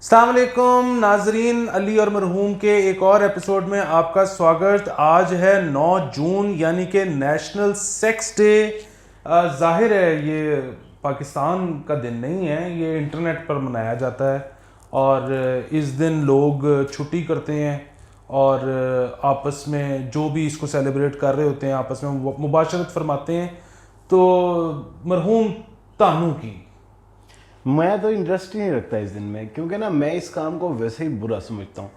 السلام علیکم ناظرین، علی اور مرحوم کے ایک اور ایپیسوڈ میں آپ کا سواگت۔ آج ہے 9 جون یعنی کہ نیشنل سیکس ڈے۔ ظاہر ہے یہ پاکستان کا دن نہیں ہے، یہ انٹرنیٹ پر منایا جاتا ہے اور اس دن لوگ چھٹی کرتے ہیں اور آپس میں جو بھی اس کو سیلیبریٹ کر رہے ہوتے ہیں آپس میں مباشرت فرماتے ہیں۔ تو مرحوم تانوں کی میں تو انٹرسٹ ہی نہیں رکھتا اس دن میں، کیونکہ نا میں اس کام کو ویسے ہی برا سمجھتا ہوں۔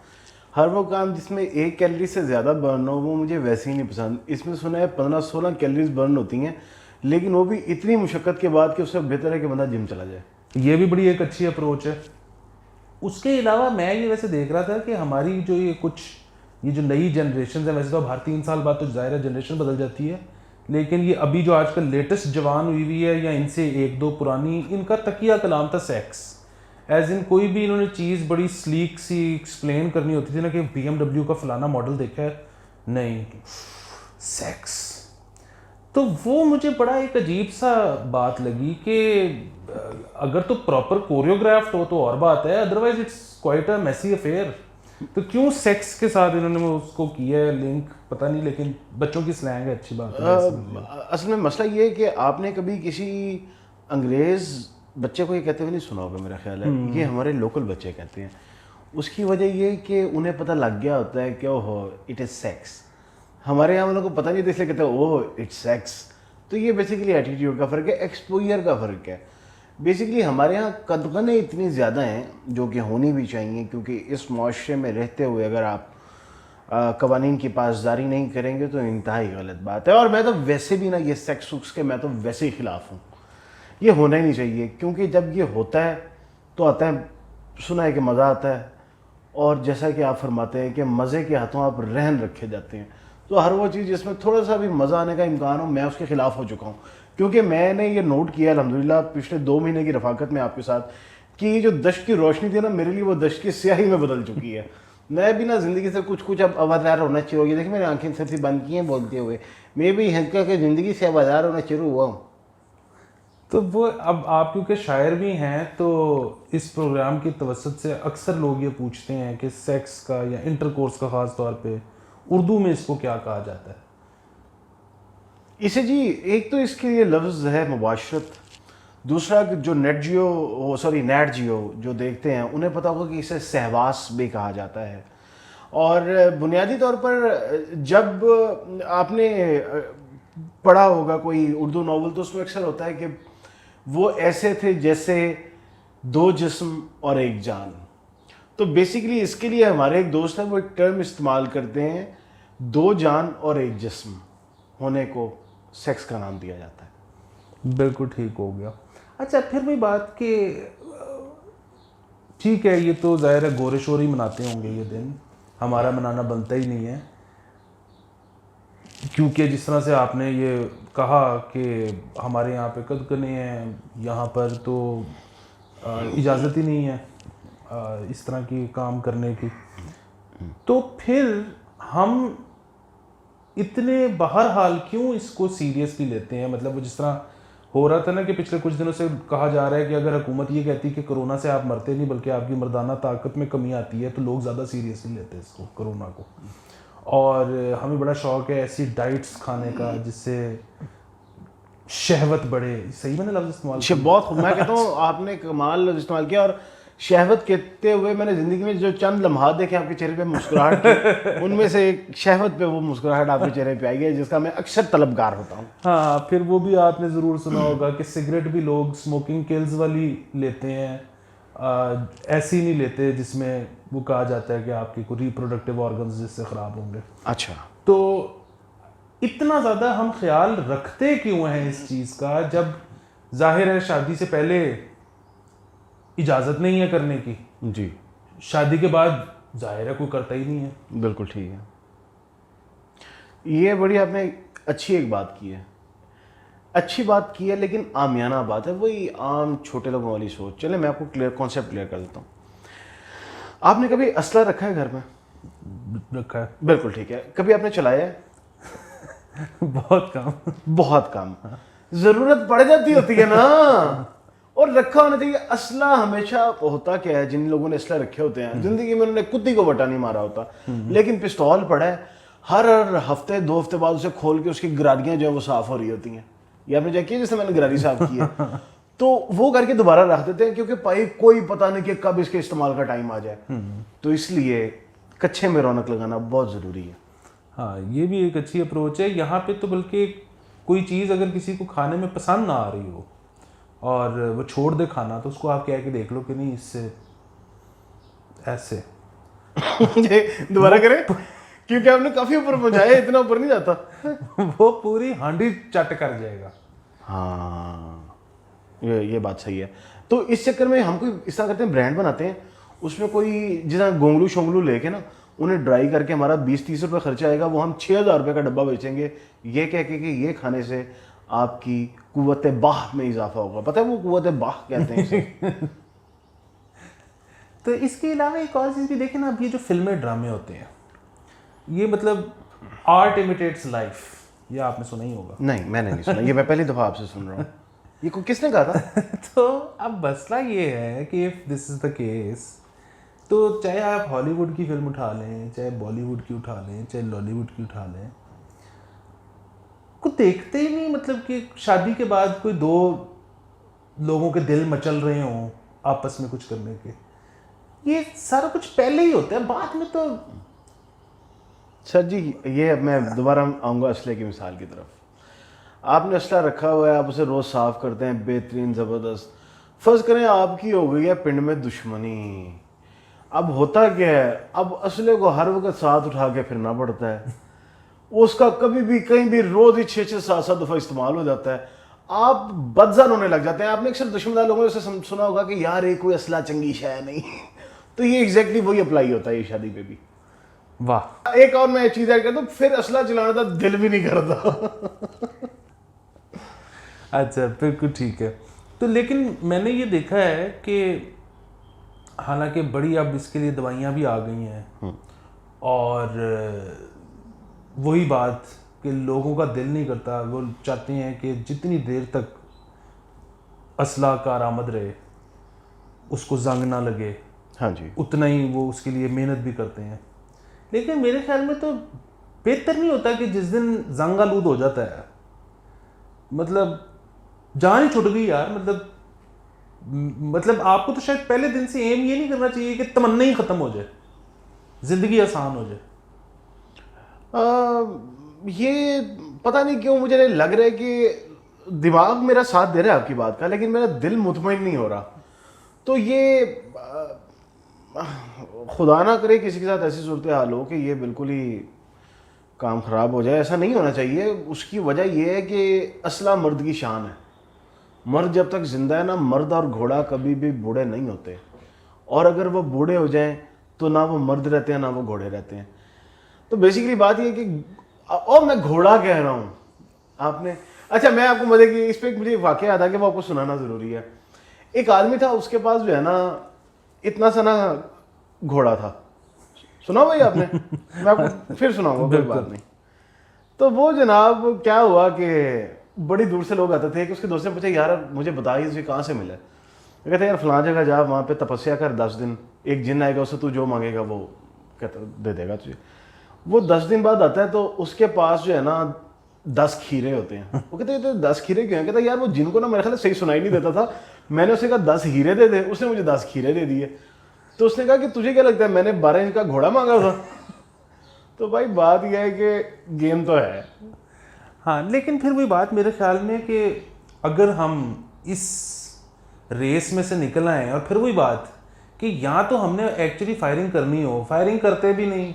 ہر وہ کام جس میں 1 کیلری سے زیادہ برن ہو وہ مجھے ویسے ہی نہیں پسند۔ اس میں سنا ہے 15-16 کیلریز برن ہوتی ہیں، لیکن وہ بھی اتنی مشقت کے بعد کہ اس سے بہتر ہے کہ بندہ جم چلا جائے۔ یہ بھی بڑی ایک اچھی اپروچ ہے۔ اس کے علاوہ میں یہ ویسے دیکھ رہا تھا کہ ہماری جو یہ جو نئی جنریشنز ہیں، ویسے تو اب ہر 3 سال بعد تو ظاہر ہے جنریشن بدل جاتی ہے، لیکن یہ ابھی جو آج کل لیٹسٹ جوان ہوئی ہے یا ان سے 1-2 پرانی، ان کا تکیہ کلام تھا سیکس۔ ایز ان کوئی بھی انہوں نے چیز بڑی سلیک سی ایکسپلین کرنی ہوتی تھی نا کہ بی ایم ڈبلیو کا فلانا ماڈل دیکھا ہے، نہیں سیکس۔ تو وہ مجھے بڑا ایک عجیب سا بات لگی کہ اگر تو پراپر کوریوگرافٹ ہو تو اور بات ہے، otherwise it's quite a messy affair. تو کیوں سیکس کے ساتھ انہوں نے اس کو کیا ہے لنک، پتہ نہیں، لیکن بچوں کی سلینگ ہے، اچھی بات ہے۔ اصل میں مسئلہ یہ ہے کہ آپ نے کبھی کسی انگریز بچے کو یہ کہتے ہوئے نہیں سنا ہوگا، میرا خیال ہے یہ ہمارے لوکل بچے کہتے ہیں۔ اس کی وجہ یہ کہ انہیں پتہ لگ گیا ہوتا ہے کہ اوہ اٹ از سیکس۔ ہمارے یہاں والوں کو پتہ نہیں ہوتا، اس لیے کہتے ہیں اوہ اٹس سیکس۔ تو یہ بیسیکلی ایٹیٹیوڈ کا فرق ہے، ایکسپوئر کا فرق ہے۔ بیسیکلی ہمارے یہاں قدغنیں اتنی زیادہ ہیں جو کہ ہونی بھی چاہیے، کیونکہ اس معاشرے میں رہتے ہوئے اگر آپ قوانین کی پاسداری نہیں کریں گے تو انتہائی غلط بات ہے۔ اور میں تو ویسے بھی نا یہ سیکس وکس کے میں تو ویسے ہی خلاف ہوں، یہ ہونا ہی نہیں چاہیے، کیونکہ جب یہ ہوتا ہے تو آتا ہے، سنا ہے کہ مزہ آتا ہے، اور جیسا کہ آپ فرماتے ہیں کہ مزے کے ہاتھوں آپ رہن رکھے جاتے ہیں، تو ہر وہ چیز جس میں تھوڑا سا بھی مزہ آنے کا امکان ہو میں اس کے خلاف ہو چکا ہوں۔ کیونکہ میں نے یہ نوٹ کیا الحمدللہ پچھلے 2 مہینے کی رفاقت میں آپ کے ساتھ کہ یہ جو دشت کی روشنی تھی نا میرے لیے وہ دشت کی سیاہی میں بدل چکی ہے۔ میں بھی نا زندگی سے کچھ اب آوازدار ہونا شروع ہو گیا۔ دیکھیں میں نے آنکھیں سب سے بند کی ہیں بولتے ہوئے، میں بھی ہنسکا کہ زندگی سے آوازدار ہونا شروع ہوا ہوں۔ تو وہ اب آپ کیونکہ شاعر بھی ہیں تو اس پروگرام کی توسط سے اکثر لوگ یہ پوچھتے ہیں کہ سیکس کا یا انٹر کورس کا خاص طور پہ اردو میں اس کو کیا کہا جاتا ہے؟ اسے جی ایک تو اس کے لیے لفظ ہے مباشرت، دوسرا جو نیٹ جیو جو دیکھتے ہیں انہیں پتہ ہوگا کہ اسے سہواس بھی کہا جاتا ہے۔ اور بنیادی طور پر جب آپ نے پڑھا ہوگا کوئی اردو ناول تو اس میں اکثر ہوتا ہے کہ وہ ایسے تھے جیسے 2 جسم اور 1 جان۔ تو بیسیکلی اس کے لیے ہمارے ایک دوست ہیں وہ ایک ٹرم استعمال کرتے ہیں، 2 جان اور 1 جسم ہونے کو سیکس کا نام دیا جاتا ہے۔ بالکل ٹھیک ہو گیا۔ اچھا پھر بھی بات کہ ٹھیک ہے یہ تو ظاہر ہے گورے شور ہی مناتے ہوں گے یہ دن، ہمارا منانا بنتا ہی نہیں ہے، کیونکہ جس طرح سے آپ نے یہ کہا کہ ہمارے یہاں پہ قدغنیں ہیں، یہاں پر تو اجازت ہی نہیں ہے اس طرح کی کام کرنے کی، تو پھر ہم اتنے بہرحال کیوں اس کو سیریسلی لیتے ہیں؟ مطلب وہ جس طرح ہو رہا تھا نا کہ پچھلے کچھ دنوں سے کہا جا رہا ہے کہ اگر حکومت یہ کہتی کہ کرونا سے آپ مرتے نہیں بلکہ آپ کی مردانہ طاقت میں کمی آتی ہے تو لوگ زیادہ سیریسلی لیتے ہیں اس کو، کرونا کو، اور ہمیں بڑا شوق ہے ایسی ڈائٹس کھانے کا جس سے شہوت بڑھے۔ صحیح میں نے لفظ استعمال کیا؟ بہت میں کہتا ہوں آپ نے کمال لفظ استعمال کیا، اور شہوت کہتے ہوئے میں نے زندگی میں جو چند لمحات دیکھے آپ کے چہرے پہ مسکراہٹ کی، ان میں سے ایک شہوت پہ وہ مسکراہٹ آپ کے چہرے پہ آئی ہے جس کا میں اکثر طلبگار ہوتا ہوں۔ ہاں پھر وہ بھی آپ نے ضرور سنا ہوگا کہ سگریٹ بھی لوگ سموکنگ کلز والی لیتے ہیں، ایسی نہیں لیتے جس میں وہ کہا جاتا ہے کہ آپ کی کوئی ریپروڈکٹیو آرگنز جس سے خراب ہوں گے۔ اچھا تو اتنا زیادہ ہم خیال رکھتے کیوں ہیں اس چیز کا جب ظاہر ہے شادی سے پہلے اجازت نہیں ہے کرنے کی، جی شادی کے بعد ظاہر ہے کوئی کرتا ہی نہیں ہے۔ بالکل ٹھیک ہے، یہ بڑی آپ نے اچھی ایک بات کی ہے، اچھی بات کی ہے، لیکن عامیانہ بات ہے، وہی عام چھوٹے لوگوں والی سوچ۔ چلے میں آپ کو کانسیپٹ کلیئر کر دیتا ہوں۔ آپ نے کبھی اسلحہ رکھا ہے گھر میں؟ رکھا ہے، بالکل ٹھیک ہے۔ کبھی آپ نے چلایا ہے؟ بہت کم۔ بہت کم، ضرورت پڑ جاتی ہوتی ہے نا، اور رکھا ہونا چاہیے. اسلحہ ہمیشہ ہوتا کیا ہے, جن لوگوں نے اسلحہ رکھے ہوتے ہیں زندگی میں انہوں نے کتی کو بٹا نہیں مارا ہوتا, لیکن پستول پڑا ہے, ہر ہفتے 2 ہفتے بعد اسے کھول کے اس کی گراریاں جو ہے وہ صاف ہو رہی ہوتی ہیں. یہ آپ نے چیک کیا جیسے میں نے گراری صاف کی ہے, تو وہ کر کے دوبارہ رکھ دیتے ہیں کیونکہ بھائی کوئی پتہ نہیں کہ کب اس کے استعمال کا ٹائم آ جائے. تو اس لیے کچھے میں رونق لگانا بہت ضروری ہے. ہاں یہ بھی ایک اچھی اپروچ ہے. یہاں پہ تو بلکہ کوئی چیز اگر کسی کو کھانے میں پسند نہ آ رہی ہو اور وہ چھوڑ دے کھانا, تو اس کو آپ کہہ کے دیکھ لو کہ نہیں اس سے ایسے دوبارہ کریں کیونکہ آپ نے کافی اوپر پہنچایا, اتنا اوپر نہیں جاتا. وہ پوری ہانڈی چٹ کر جائے گا. ہاں یہ بات صحیح ہے. تو اس چکر میں ہم کوئی اس طرح کرتے ہیں, برانڈ بناتے ہیں, اس میں کوئی جس طرح گونگلو شونگلو لے کے نا انہیں ڈرائی کر کے ہمارا 20-30 روپے خرچہ آئے گا, وہ ہم 6,000 روپے کا ڈبہ بیچیں گے یہ کہہ کے کہ یہ کھانے سے آپ کی قوت باہ میں اضافہ ہوگا. پتہ ہے وہ قوت باہ کہتے ہیں اسے. تو اس کے علاوہ ایک اور چیز بھی دیکھیں نا, اب یہ جو فلمیں ڈرامے ہوتے ہیں یہ مطلب آرٹ امیٹیٹس لائف, یہ آپ نے سنا ہی ہوگا. نہیں میں نے نہیں سنا, یہ میں پہلی دفعہ آپ سے سن رہا ہوں. یہ کس نے کہا تھا؟ تو اب مسئلہ یہ ہے کہ if this is the case, تو چاہے آپ ہالی ووڈ کی فلم اٹھا لیں, چاہے بالی ووڈ کی اٹھا لیں, چاہے لالی ووڈ کی اٹھا لیں, کو دیکھتے ہی نہیں مطلب کہ شادی کے بعد کوئی 2 لوگوں کے دل مچل رہے ہوں آپس میں کچھ کرنے کے. یہ سارا کچھ پہلے ہی ہوتا ہے, بعد میں تو. سر جی یہ میں دوبارہ آؤں گا اسلحے کی مثال کی طرف. آپ نے اسلحہ رکھا ہوا ہے, آپ اسے روز صاف کرتے ہیں, بہترین زبردست. فرض کریں آپ کی ہو گئی ہے پنڈ میں دشمنی. اب ہوتا کیا ہے, اب اسلحے کو ہر وقت ساتھ اٹھا کے پھرنا پڑتا ہے, اس کا کبھی بھی کہیں بھی روز ہی 6-7 دفعہ استعمال ہو جاتا ہے. آپ بدزن ہونے لگ جاتے ہیں. آپ نے اکثر دشمن لوگوں سے سنا ہوگا کہ یار یہ کوئی اسلحہ چنگی شے نہیں. تو یہ ایگزیکٹلی وہی اپلائی ہوتا ہے یہ شادی پہ بھی. واہ. ایک اور میں چیز ایڈ کرتا ہوں, پھر اسلحہ چلانے کا دل بھی نہیں کرتا. اچھا بالکل ٹھیک ہے. تو لیکن میں نے یہ دیکھا ہے کہ حالانکہ بڑی اب اس کے لیے دوائیاں بھی آ گئی ہیں, اور وہی بات کہ لوگوں کا دل نہیں کرتا, وہ چاہتے ہیں کہ جتنی دیر تک اسلحہ کارآمد رہے, اس کو زنگ نہ لگے, ہاں جی, اتنا ہی وہ اس کے لیے محنت بھی کرتے ہیں. لیکن میرے خیال میں تو بہتر نہیں ہوتا کہ جس دن زنگ آلود ہو جاتا ہے, مطلب جان ہی چھٹ گئی یار. مطلب آپ کو تو شاید پہلے دن سے ایم یہ نہیں کرنا چاہیے کہ تمنا ہی ختم ہو جائے, زندگی آسان ہو جائے. یہ پتہ نہیں کیوں مجھے لگ رہا ہے کہ دماغ میرا ساتھ دے رہا ہے آپ کی بات کا, لیکن میرا دل مطمئن نہیں ہو رہا. تو یہ خدا نہ کرے کسی کے ساتھ ایسی صورتحال ہو کہ یہ بالکل ہی کام خراب ہو جائے. ایسا نہیں ہونا چاہیے. اس کی وجہ یہ ہے کہ اسلحہ مرد کی شان ہے. مرد جب تک زندہ ہے نا, مرد اور گھوڑا کبھی بھی بوڑھے نہیں ہوتے, اور اگر وہ بوڑھے ہو جائیں تو نہ وہ مرد رہتے ہیں نہ وہ گھوڑے رہتے ہیں. تو بیسیکلی بات یہ ہے کہ, اور میں گھوڑا کہہ رہا ہوں آپ نے. اچھا میں آپ کو مزے کی اس پہ مجھے واقعہ یاد آ کہ وہ آپ کو سنانا ضروری ہے. ایک آدمی تھا, اس کے پاس جو ہے نا اتنا سا نا گھوڑا تھا. سنا ہوا آپ نے؟ میں آپ کو پھر سناؤں گا, کوئی بات نہیں. تو وہ جناب کیا ہوا کہ بڑی دور سے لوگ آتے تھے کہ اس کے دوست نے پوچھا یار مجھے بتائیے اسے کہاں سے ملا. وہ کہتے ہیں یار فلاں جگہ جا, وہاں پہ تپسیا کر 10 دن, ایک جن آئے گا, اسے تو جو مانگے گا وہ کہتا دے دے گا تجھے. وہ 10 دن بعد آتا ہے تو اس کے پاس جو ہے نا 10 کھیرے ہوتے ہیں. وہ کہتے ہیں 10 کھیرے کیوں ہیں؟ کہتا ہے یار وہ جن کو نا میرے خیال صحیح سنائی نہیں دیتا تھا, میں نے اسے کہا 10 ہیرے دے دے, اس نے مجھے 10 کھیرے دے دیے. تو اس نے کہا کہ تجھے کیا لگتا ہے میں نے 12 انچ کا گھوڑا مانگا تھا. تو بھائی بات یہ ہے کہ گیم تو ہے. ہاں لیکن پھر وہی بات میرے خیال میں کہ اگر ہم اس ریس میں سے نکل آئیں, اور پھر وہی بات کہ یہاں تو ہم نے ایکچولی فائرنگ کرنی ہو, فائرنگ کرتے بھی نہیں,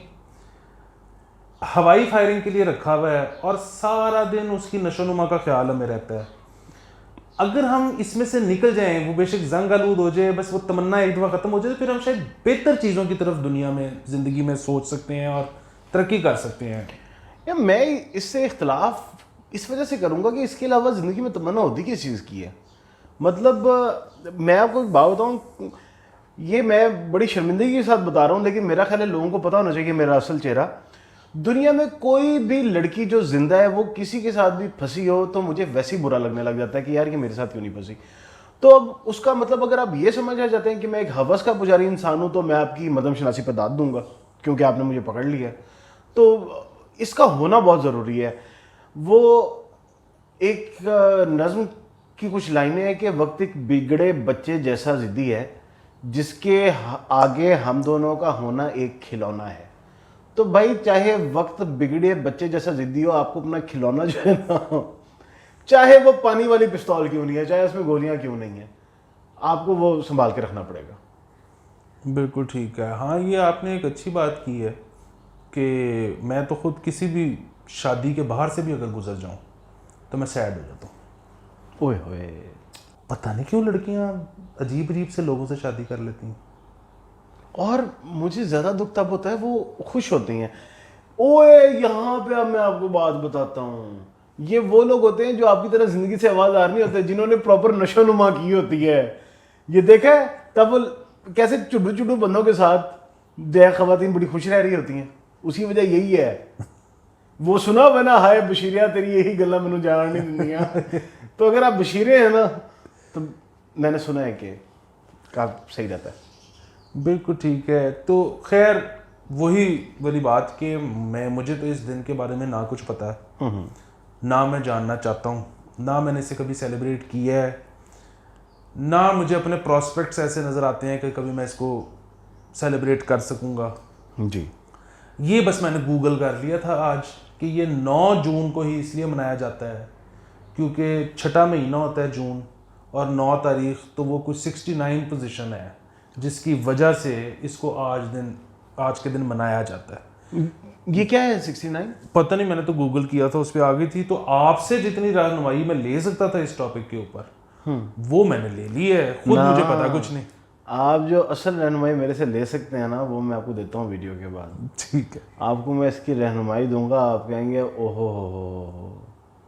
ہوائی فائرنگ کے لیے رکھا ہوا ہے, اور سارا دن اس کی نشو و نما کا خیال ہمیں رہتا ہے. اگر ہم اس میں سے نکل جائیں, وہ بے شک زنگ آلود ہو جائے, بس وہ تمنا ایک دفعہ ختم ہو جائے, تو پھر ہم شاید بہتر چیزوں کی طرف دنیا میں زندگی میں سوچ سکتے ہیں اور ترقی کر سکتے ہیں. میں اس سے اختلاف اس وجہ سے کروں گا کہ اس کے علاوہ زندگی میں تمنا ہوتی کس چیز کی ہے. مطلب میں آپ کو ایک بات بتاؤں, یہ میں بڑی شرمندگی کے ساتھ بتا رہا ہوں, لیکن میرا خیال ہے لوگوں کو پتہ ہونا چاہیے میرا اصل چہرہ. دنیا میں کوئی بھی لڑکی جو زندہ ہے وہ کسی کے ساتھ بھی پھنسی ہو تو مجھے ویسے ہی برا لگنے لگ جاتا ہے کہ یار یہ میرے ساتھ کیوں نہیں پھنسی. تو اب اس کا مطلب اگر آپ یہ سمجھنا چاہتے ہیں کہ میں ایک ہوس کا پجاری انسان ہوں تو میں آپ کی مدم شناسی پہ داد دوں گا کیونکہ آپ نے مجھے پکڑ لیا. تو اس کا ہونا بہت ضروری ہے. وہ ایک نظم کی کچھ لائنیں ہیں کہ وقت ایک بگڑے بچے جیسا ضدی ہے جس کے آگے ہم دونوں کا ہونا ایک کھلونا ہے. تو بھائی چاہے وقت بگڑے بچے جیسا ضدی ہو, آپ کو اپنا کھلونا جو ہے نا, چاہے وہ پانی والی پستول کیوں نہیں ہے, چاہے اس میں گولیاں کیوں نہیں ہیں, آپ کو وہ سنبھال کے رکھنا پڑے گا. بالکل ٹھیک ہے. ہاں یہ آپ نے ایک اچھی بات کی ہے کہ میں تو خود کسی بھی شادی کے باہر سے بھی اگر گزر جاؤں تو میں سیڈ ہو جاتا ہوں. اوئے ہوئے, پتہ نہیں کیوں لڑکیاں عجیب عجیب سے لوگوں سے شادی کر لیتی ہیں. اور مجھے زیادہ دکھ تب ہوتا ہے وہ خوش ہوتی ہیں. اوئے یہاں پہ اب میں آپ کو بات بتاتا ہوں, یہ وہ لوگ ہوتے ہیں جو آپ کی طرح زندگی سے آوازدار نہیں ہوتے, جنہوں نے پراپر نشو نما کی ہوتی ہے. یہ دیکھا ہے تب وہ کیسے چڈو چڈو بندوں کے ساتھ خواتین بڑی خوش رہ رہی ہوتی ہیں. اسی وجہ یہی ہے. وہ سنا ہوا نا, ہائے بشیریا تیری یہی گلا مینوں جان نہیں دنیا. تو اگر آپ بشیرے ہیں نا تو میں نے سنا ہے کہ آپ صحیح رہتا ہے. بالکل ٹھیک ہے. تو خیر وہی والی بات کہ مجھے تو اس دن کے بارے میں نہ کچھ پتا ہے, نہ میں جاننا چاہتا ہوں, نہ میں نے اسے کبھی سیلیبریٹ کیا ہے, نہ مجھے اپنے پراسپیکٹس ایسے نظر آتے ہیں کہ کبھی میں اس کو سیلیبریٹ کر سکوں گا. جی, یہ بس میں نے گوگل کر لیا تھا آج کہ یہ 9 جون کو ہی اس لیے منایا جاتا ہے کیونکہ 6واں مہینہ ہوتا ہے جون, اور 9 تاریخ تو وہ کوئی 69 پوزیشن ہے جس کی وجہ سے اس کو آج کے دن منایا جاتا ہے. یہ کیا ہے 69؟ پتہ نہیں, میں نے تو گوگل کیا تھا, اس پہ آ گئی تھی. تو آپ سے جتنی رہنمائی میں لے سکتا تھا اس ٹاپک کے اوپر وہ میں نے لے لی ہے, خود مجھے پتا کچھ نہیں. آپ جو اصل رہنمائی میرے سے لے سکتے ہیں نا وہ میں آپ کو دیتا ہوں ویڈیو کے بعد. ٹھیک ہے, آپ کو میں اس کی رہنمائی دوں گا, آپ کہیں گے اوہ ہو,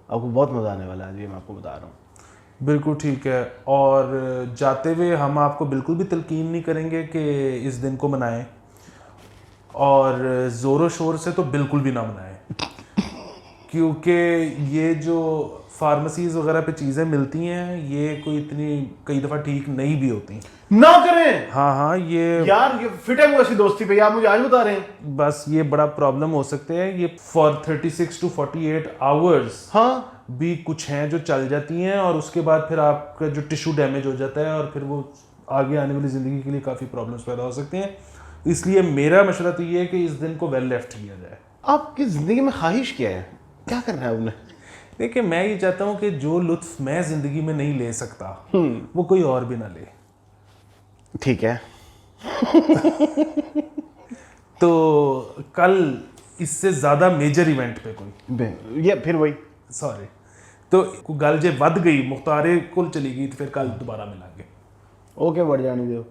آپ کو بہت مزہ آنے والا ہے. جی میں آپ کو بتا رہا ہوں. بالکل ٹھیک ہے. اور جاتے ہوئے ہم آپ کو بالکل بھی تلقین نہیں کریں گے کہ اس دن کو منائیں, اور زور و شور سے تو بالکل بھی نہ منائیں, کیونکہ یہ جو فارمیسیز وغیرہ پہ چیزیں ملتی ہیں یہ کوئی اتنی کئی دفعہ ٹھیک نہیں بھی ہوتی. نہ کریں. ہاں یہ یار یہ فٹ ہے وہ ایسی دوستی پہ, آپ مجھے آج بتا رہے ہیں. بس یہ بڑا پرابلم ہو سکتے ہیں. یہ فار 36 to 48 آورز ہاں بھی کچھ ہیں جو چل جاتی ہیں, اور اس کے بعد پھر آپ کا جو ٹیشو ڈیمیج ہو جاتا ہے, اور پھر وہ آگے آنے والی زندگی کے لیے کافی پرابلمس پیدا ہو سکتے ہیں. اس لیے میرا مشورہ تو یہ ہے کہ اس دن کو ویل لیفٹ کیا جائے. آپ کی زندگی میں خواہش کیا ہے, کیا کرنا ہے آپ نے؟ دیکھیں میں یہ چاہتا ہوں کہ جو لطف میں زندگی میں نہیں لے سکتا وہ کوئی اور بھی نہ لے. ٹھیک ہے. تو کل اس سے زیادہ میجر ایونٹ پہ کوئی یہ پھر وہی سوری تو گل جے ود گئی, مختارے کل چلی گئی, تو پھر کل دوبارہ ملیں گے. اوکے, بڑھ جانے دو.